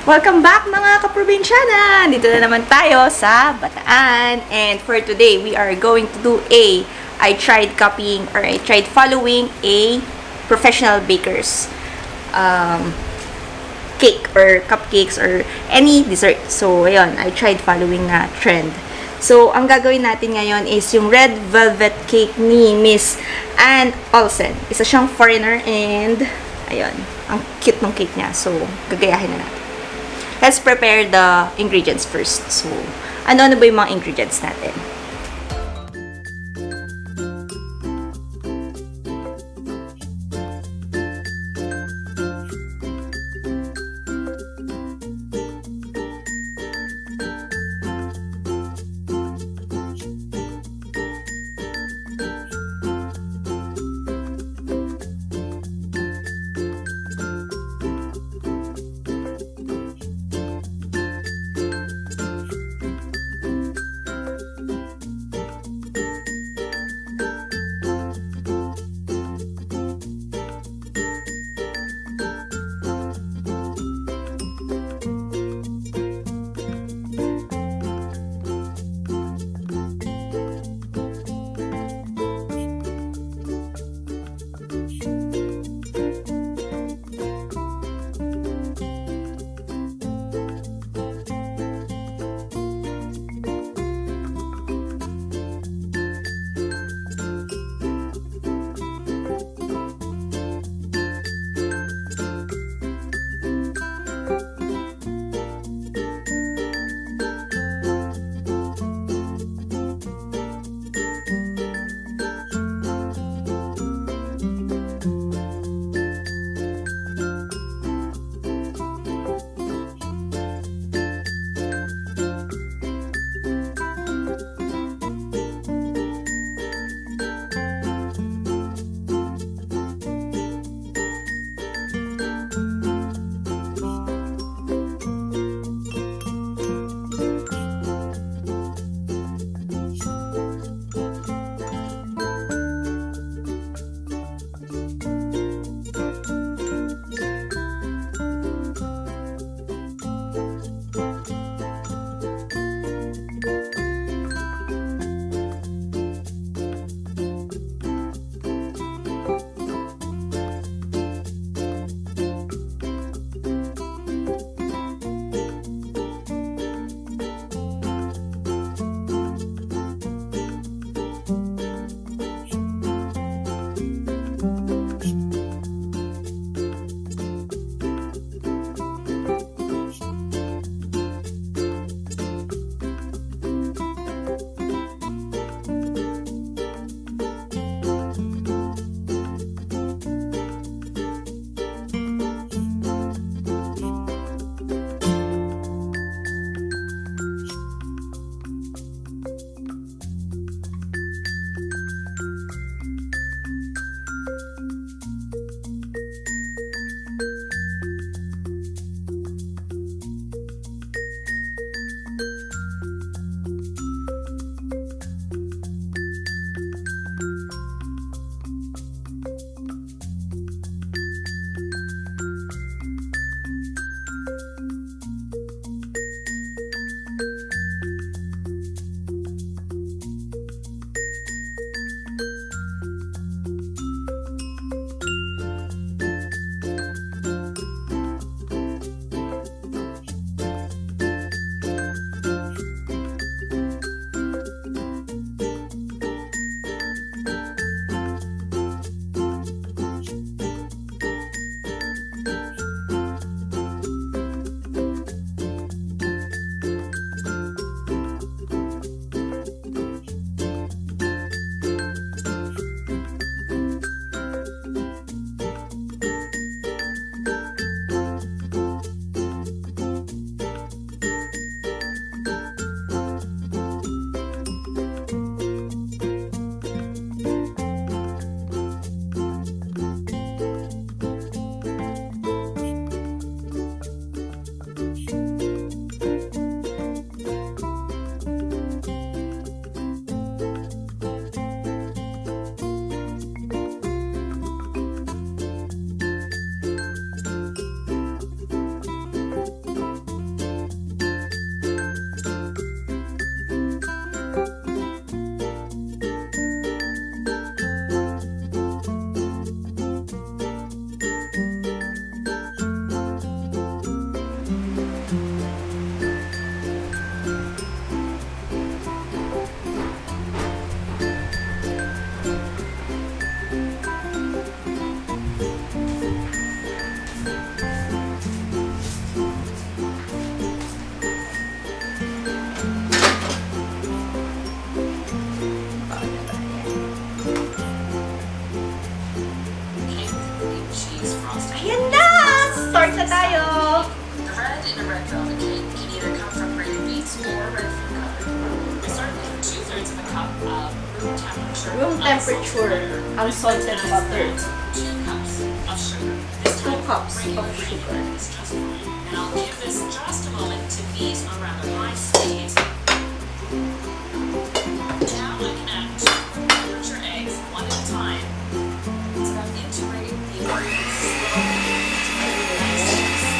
Welcome back mga kaprobinsyana! Dito na naman tayo sa Bataan. And for today, we are going to do I tried copying or I tried following a professional baker's cake or cupcakes or any dessert. So, ayun, I tried following na trend. So, ang gagawin natin ngayon is yung red velvet cake ni Miss Ann Olsen. Isa siyang foreigner and ayun, ang cute ng cake niya. So, gagayahin na natin. Let's prepare the ingredients first. So, ano ba yung mga ingredients natin? Ayan na! Start na tayo! The red in a red velvet cake can either come from grated beets or red food coloring. We start with 2/3 of a cup of room temperature unsalted butter. 2 cups of sugar. This 2 time, cups regular of sugar sugar. is just fine. And I'll give this just a moment to beat on rather high speed. Now I can add 2 room temperature eggs, one at a time. It's about integrating the ingredients slowly to make it nice and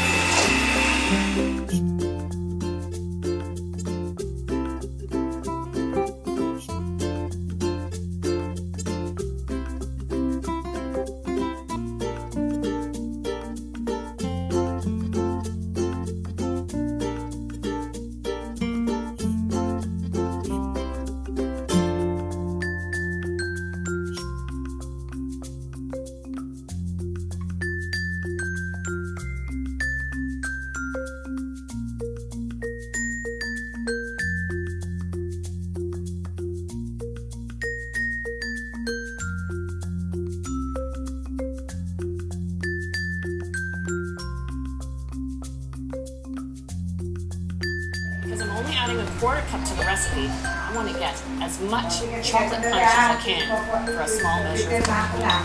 because I'm only adding a 1/4 cup to the recipe, I want to get as much chocolate punch as I can for a small measure of chocolate.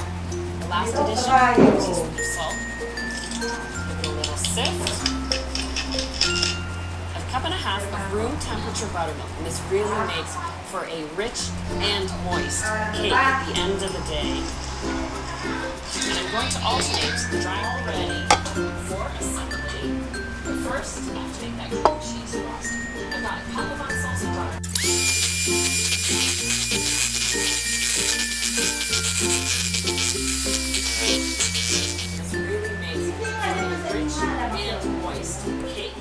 The last addition, a teaspoon of salt, give it a little sift, a 1.5 cups of room temperature buttermilk, and this really makes for a rich and moist cake at the end of the day. And I'm going to alternate the dry already for assembly. But first, I have to make that cream cheese frosting. I've got a cup of unsalted butter. This really makes for a rich and moist cake.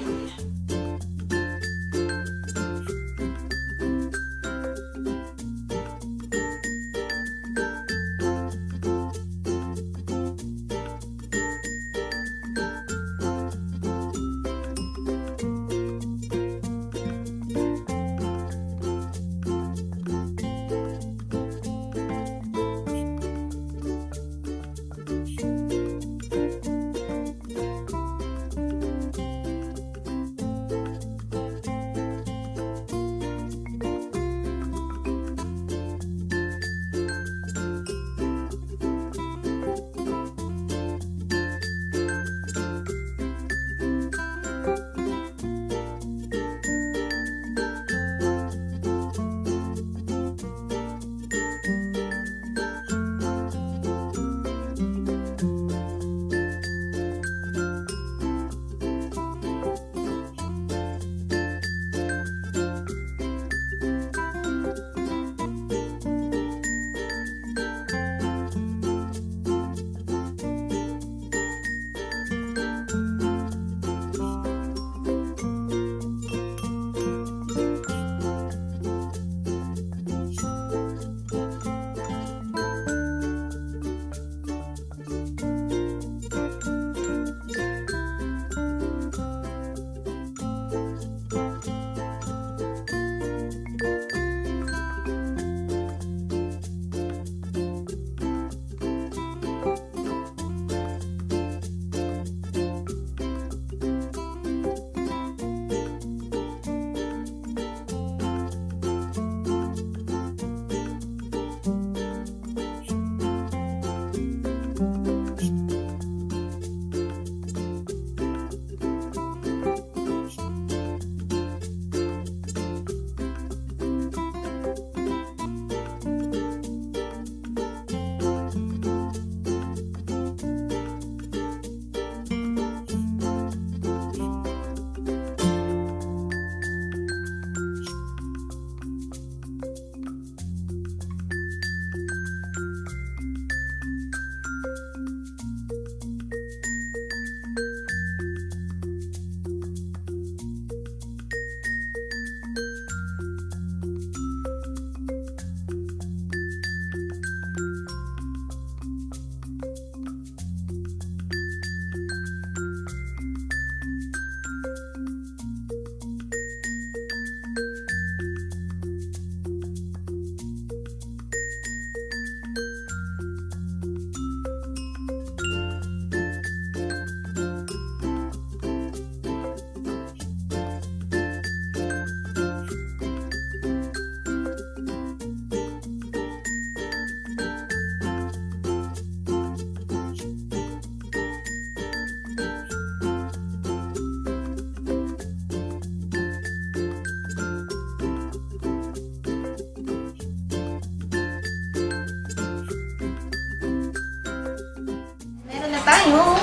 tayong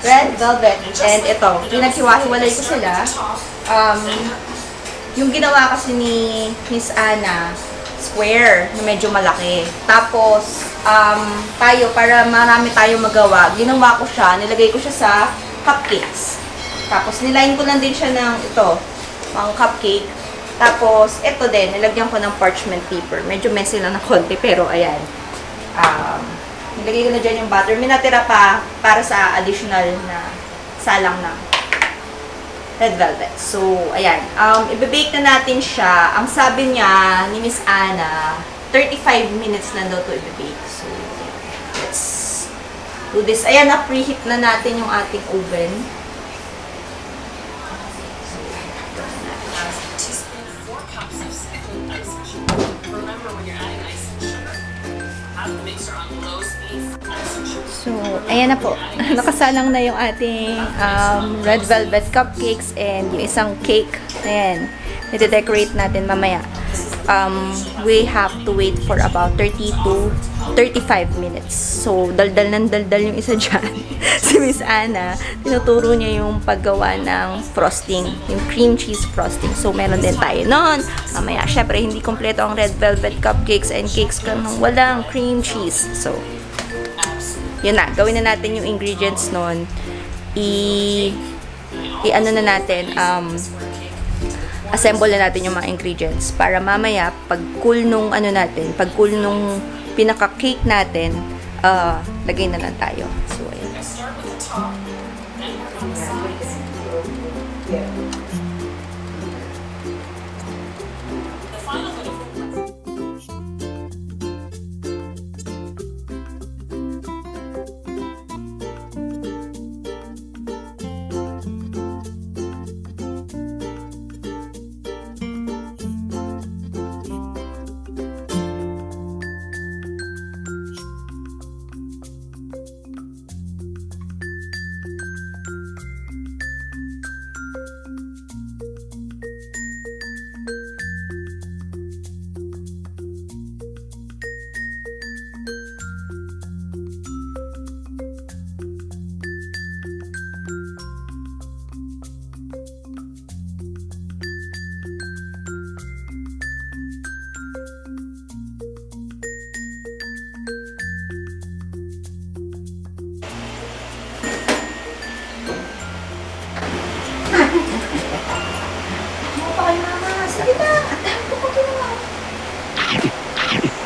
red velvet. And ito, pinaghiwa-hiwalay ko sila. Yung ginawa kasi ni Miss Anna, square, na medyo malaki. Tapos, tayo, para marami tayong magawa, ginawa ko siya, nilagay ko siya sa cupcakes. Tapos, niline ko lang din siya ng ito, pang cupcake. Tapos, ito din, nilagyan ko ng parchment paper. Medyo messy lang ng konti, pero ayan. Nilagay ko na dyan yung butter. May natira pa para sa additional na salang ng red velvet. So, ayan. Ibe-bake na natin siya. Ang sabi niya ni Miss Anna, 35 minutes lang daw to ibe-bake. So, let's do this. Ayan, na-preheat na natin yung ating oven. So, ayan na po. Nakasalang na yung ating red velvet cupcakes and yung isang cake. Ayan. Nide-decorate natin mamaya. We have to wait for about 30 to 35 minutes. So, daldal ng daldal yung isa dyan. Si Miss Anna, tinuturo niya yung paggawa ng frosting, yung cream cheese frosting. So, meron din tayo nun. Mamaya, syempre, hindi kompleto ang red velvet cupcakes and cakes ka nang walang cream cheese. So, yun na, gawin na natin yung ingredients nun. Ano na natin, assemble na natin yung mga ingredients para mamaya, pag cool nung ano natin, pag cool nung pinaka-cake natin, lagay na lang tayo. So, ayan.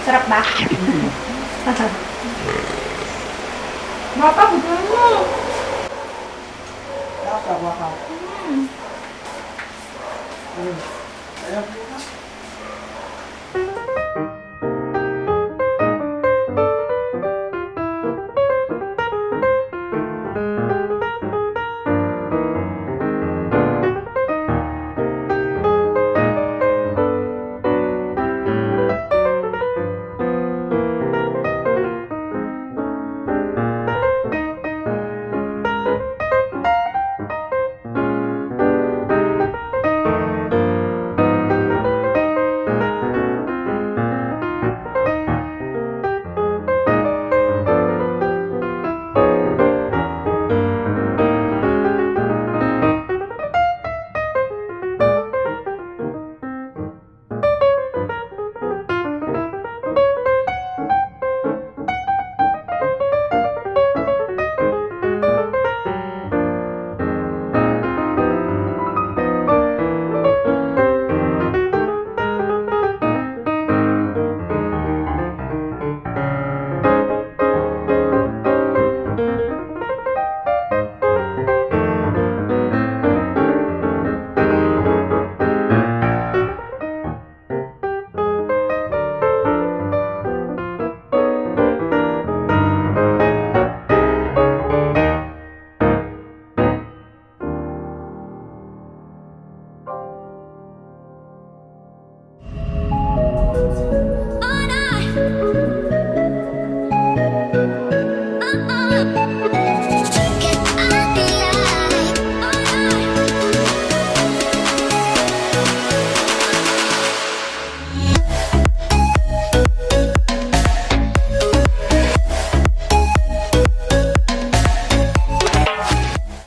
Sarap ba? Mapag mo! Nakasawa ka. Mm. Ayun.